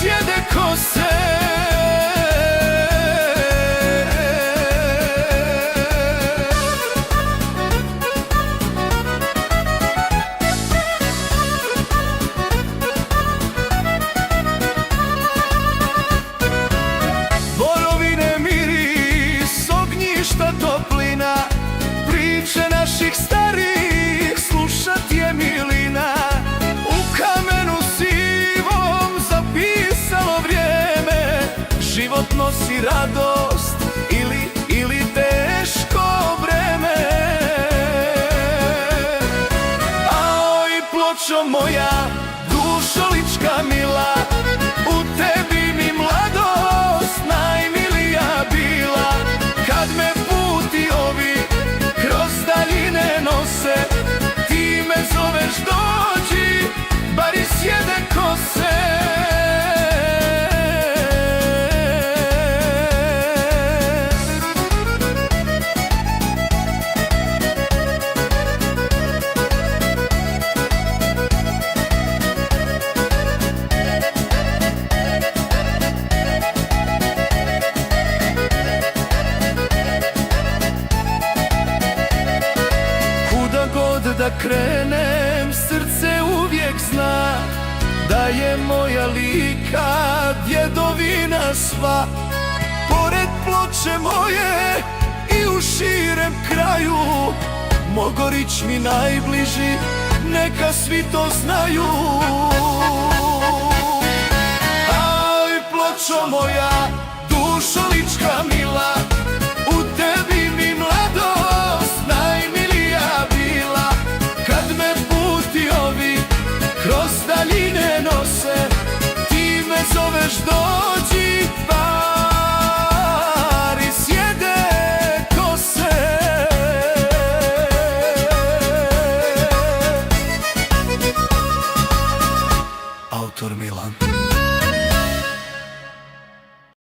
sjede kose. Borovine miris, ognjišta toplina, priče naših starijih slušat je milina. U kamenu sivom zapisalo vrijeme, život nosi radost ili teško breme. Aoj, pločo moja, dušo lička mila, u tebi mi mladost najmilija bila. Kad me puti ovi kroz daljine nose, ti me zoveš dođi, bar i sjede kose. Da krenem, srce uvijek zna da je moja Lika djedovina sva. Pored Ploče moje i u širem kraju, Mogorić mi najbliži, neka svi to znaju. Aj, Pločo moja, dušo lička mila, u tebi mi mladost najmilija bila. Kad me puti ovi kroz daljine nose, ti me zoveš dođi, bar i sjede kose. Autor Milan.